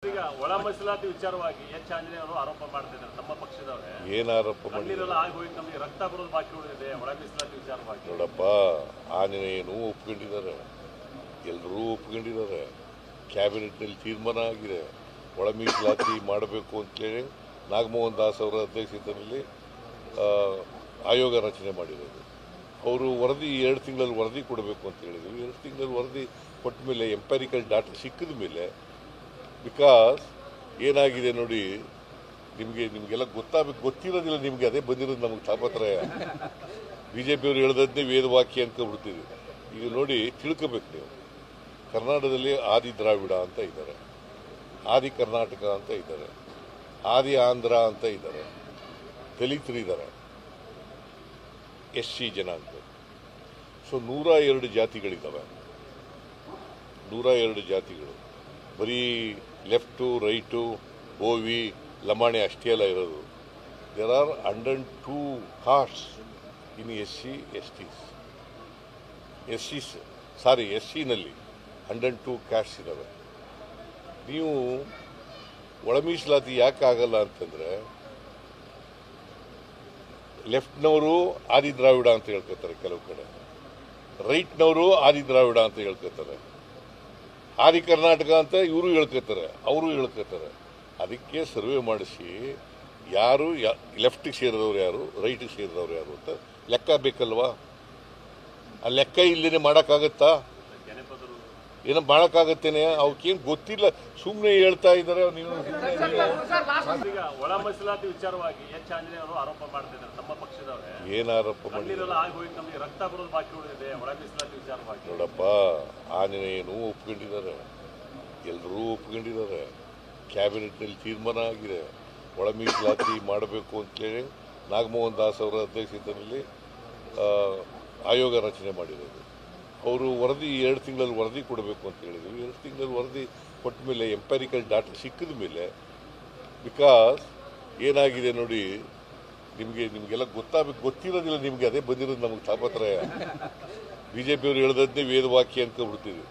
ಈಗ ಒಳ ಮೀಸಲಾತಿ ವಿಚಾರವಾಗಿ ಎಚ್ ಆಂಜನೇಯ ಅವರು ಆರೋಪ ಮಾಡ್ತಿದ್ದಾರೆ ನಮ್ಮ ಪಕ್ಷದವರೇ. ಏನು ಆರೋಪ ಮಾಡಿರಲ್ಲ ಆಗಿ ಹೋಗಿ ನಮಗೆ ರಕ್ತ ಬರೋದು ಬಾಕಿ ಉಳಿದಿದೆ ಒಳ ಮೀಸಲಾತಿ ವಿಚಾರವಾಗಿ. ನೋಡಪ್ಪ, ಆಂಜನೇಯನು ಒಪ್ಕೊಂಡಿದ್ದಾರೆ, ಎಲ್ಲರೂ ಒಪ್ಕೊಂಡಿದ್ದಾರೆ. ಕ್ಯಾಬಿನೆಟ್ನಲ್ಲಿ ತೀರ್ಮಾನ ಆಗಿದೆ, ಒಳ ಮೀಸಲಾತಿ ಮಾಡಬೇಕು ಅಂತೇಳಿ ನಾಗಮೋಹನ್ ದಾಸ್ ಅವರ ಅಧ್ಯಕ್ಷತೆಯಲ್ಲಿ ಆಯೋಗ ರಚನೆ ಮಾಡಿರೋದು. ಅವರು ವರದಿ 2 ತಿಂಗಳಲ್ಲಿ ವರದಿ ಕೊಡಬೇಕು ಅಂತ ಹೇಳಿದ್ರು. 2 ತಿಂಗಳಲ್ಲಿ ವರದಿ ಕೊಟ್ಟ ಮೇಲೆ ಎಂಪ್ಯಾರಿಕಲ್ ಡಾಟಾ ಸಿಕ್ಕಿದ ಮೇಲೆ, ಬಿಕಾಸ್ ಏನಾಗಿದೆ ನೋಡಿ, ನಿಮಗೆಲ್ಲ ಗೊತ್ತಿರೋದಿಲ್ಲ, ನಿಮಗೆ ಅದೇ ಬಂದಿರೋದು ನಮಗೆ ತಾಪತ್ರಯ. BJP ಅವರು ಹೇಳ್ದದ್ದೇ ವೇದವಾಕ್ಯ ಅನ್ಕೊಂಡ್ಬಿಡ್ತೀವಿ. ಈಗ ನೋಡಿ, ತಿಳ್ಕೋಬೇಕು ನೀವು, ಕರ್ನಾಟಕದಲ್ಲಿ ಆದಿ ದ್ರಾವಿಡ ಅಂತ ಇದ್ದಾರೆ, ಆದಿ ಕರ್ನಾಟಕ ಅಂತ ಇದ್ದಾರೆ, ಆದಿ ಆಂಧ್ರ ಅಂತ ಇದ್ದಾರೆ, ದಲಿತರಿದ್ದಾರೆ, SC ಜನಾಂಗ. ಸೊ 102 ಜಾತಿಗಳಿದ್ದಾವೆ. 102 ಜಾತಿಗಳು, ಬರೀ ಲೆಫ್ಟು ರೈಟು OV ಲಮಾಣಿ ಅಷ್ಟೇ ಅಲ್ಲ ಇರೋದು. There are 102 castes in SC ನಲ್ಲಿ 102 ಕ್ಯಾಸ್ಟ್ಸ್ ಇದ್ದಾವೆ. ನೀವು ಒಳ ಮೀಸಲಾತಿ ಯಾಕೆ ಆಗಲ್ಲ ಅಂತಂದ್ರೆ, ಲೆಫ್ಟ್ನವರು ಆದಿ ದ್ರಾವಿಡ ಅಂತ ಹೇಳ್ಕೊತಾರೆ, ಕೆಲವು ಕಡೆ ರೈಟ್ನವರು ಆದಿ ದ್ರಾವಿಡ ಅಂತ ಹೇಳ್ಕೊತಾರೆ, ಆದಿ ಕರ್ನಾಟಕ ಅಂತ ಇವರು ಹೇಳ್ಕೊತಾರೆ, ಅವರು ಹೇಳ್ಕೊತಾರೆ. ಅದಕ್ಕೆ ಸರ್ವೆ ಮಾಡಿಸಿ ಯಾರು ಲೆಫ್ಟಿಗೆ ಸೇರಿದವ್ರು ಯಾರು, ರೈಟಿಗೆ ಸೇರಿದವ್ರು ಯಾರು ಅಂತ ಲೆಕ್ಕ ಬೇಕಲ್ವಾ? ಆ ಲೆಕ್ಕ ಇಲ್ಲದೇ ಮಾಡೋಕ್ಕಾಗತ್ತಾ? ಏನೋ ಮಾಡೋಕ್ಕಾಗತ್ತೇನೆ? ಅವಕ್ಕೇನು ಗೊತ್ತಿಲ್ಲ, ಸುಮ್ಮನೆ ಹೇಳ್ತಾ ಇದ್ದಾರೆ. ನೀವು ಈಗ ಒಳ ಮೀಸಲಾತಿ ವಿಚಾರವಾಗಿ ಎಚ್ ಆಂಜನೇಯ ಅವರು ಆರೋಪ ಮಾಡ್ತಿದ್ದಾರೆ ನಮ್ಮ ಪಕ್ಷದವರೇ. ಏನು ಆರೋಪ ಮಾಡಿರಲ್ಲ ಆಗಿ ಹೋಗಿ ನಮಗೆ ರಕ್ತ ಬರೋದು ಬಾಕಿ ಉಳಿದಿದೆ ಒಳ ಮೀಸಲಾತಿ ವಿಚಾರವಾಗಿ. ನೋಡಪ್ಪ, ಆಂಜನೇಯನು ಒಪ್ಕೊಂಡಿದ್ದಾರೆ, ಎಲ್ಲರೂ ಒಪ್ಕೊಂಡಿದ್ದಾರೆ. ಕ್ಯಾಬಿನೆಟ್ನಲ್ಲಿ ತೀರ್ಮಾನ ಆಗಿದೆ, ಒಳ ಮೀಸಲಾತಿ ಮಾಡಬೇಕು ಅಂತೇಳಿ ನಾಗಮೋಹನ್ ದಾಸ್ ಅವರ ಅಧ್ಯಕ್ಷತೆಯಲ್ಲಿ ಆಯೋಗ ರಚನೆ ಮಾಡಿರೋದು. ಅವರು ವರದಿ 2 ತಿಂಗಳಲ್ಲಿ ವರದಿ ಕೊಡಬೇಕು ಅಂತ ಹೇಳಿದ್ರು. 2 ತಿಂಗಳಲ್ಲಿ ವರದಿ ಕೊಟ್ಟ ಮೇಲೆ ಎಂಪ್ಯಾರಿಕಲ್ ಡಾಟಾ ಸಿಕ್ಕಿದ ಮೇಲೆ, ಬಿಕಾಸ್ ಏನಾಗಿದೆ ನೋಡಿ, ನಿಮಗೆಲ್ಲ ಗೊತ್ತಿರೋದಿಲ್ಲ, ನಿಮಗೆ ಅದೇ ಬಂದಿರೋದು ನಮಗೆ ತಾಪತ್ರಯ. BJP ಅವರು ಹೇಳ್ದದ್ದೇ ವೇದವಾಕ್ಯ ಅನ್ಕೊಂಡ್ಬಿಡ್ತೀವಿ.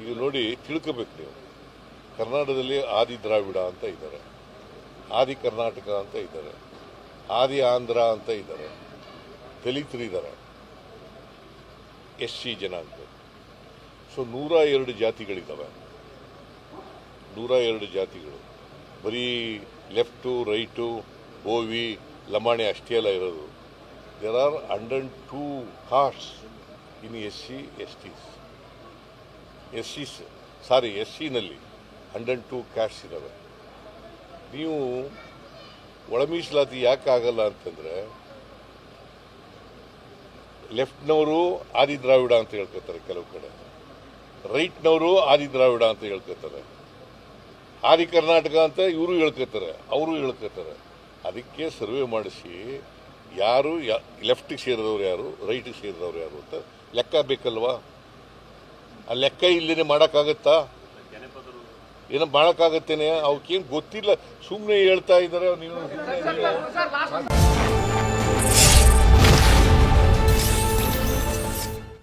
ಈಗ ನೋಡಿ, ತಿಳ್ಕೋಬೇಕು ನೀವು, ಕರ್ನಾಟಕದಲ್ಲಿ ಆದಿ ದ್ರಾವಿಡ ಅಂತ ಇದ್ದಾರೆ, ಆದಿ ಕರ್ನಾಟಕ ಅಂತ ಇದ್ದಾರೆ, ಆದಿ ಆಂಧ್ರ ಅಂತ ಇದ್ದಾರೆ, ದಲಿತರಿದ್ದಾರೆ, SC ಜನಾಂಗ. ಸೊ 102 ಜಾತಿಗಳಿದ್ದಾವೆ. 102 ಜಾತಿಗಳು, ಬರೀ ಲೆಫ್ಟು ರೈಟು OV ಲಮಾಣಿ ಅಷ್ಟೇ ಅಲ್ಲ ಇರೋದು. There are 102 castes in SC ನಲ್ಲಿ 102 ಕ್ಯಾಸ್ಟ್ಸ್ ಇದ್ದಾವೆ. ನೀವು ಒಳ ಮೀಸಲಾತಿ ಯಾಕೆ ಆಗಲ್ಲ ಅಂತಂದ್ರೆ, ಲೆಫ್ಟ್ನವರು ಆದಿ ದ್ರಾವಿಡ ಅಂತ ಹೇಳ್ಕೊತಾರೆ, ಕೆಲವು ಕಡೆ ರೈಟ್ನವರು ಆದಿ ದ್ರಾವಿಡ ಅಂತ ಹೇಳ್ಕೊತಾರೆ, ಆದಿ ಕರ್ನಾಟಕ ಅಂತ ಇವರು ಹೇಳ್ಕೊತಾರೆ, ಅವರು ಹೇಳ್ಕೊತಾರೆ. ಅದಕ್ಕೆ ಸರ್ವೆ ಮಾಡಿಸಿ ಯಾರು ಲೆಫ್ಟಿಗೆ ಸೇರಿದವ್ರು ಯಾರು, ರೈಟಿಗೆ ಸೇರಿದವ್ರು ಯಾರು ಅಂತ ಲೆಕ್ಕ ಬೇಕಲ್ವಾ? ಆ ಲೆಕ್ಕ ಇಲ್ಲದೇ ಮಾಡೋಕ್ಕಾಗತ್ತಾ? ಏನೋ ಮಾಡೋಕ್ಕಾಗತ್ತೇನೆ? ಅವಕ್ಕೇನು ಗೊತ್ತಿಲ್ಲ, ಸುಮ್ಮನೆ ಹೇಳ್ತಾ ಇದ್ದಾರೆ. ನೀವು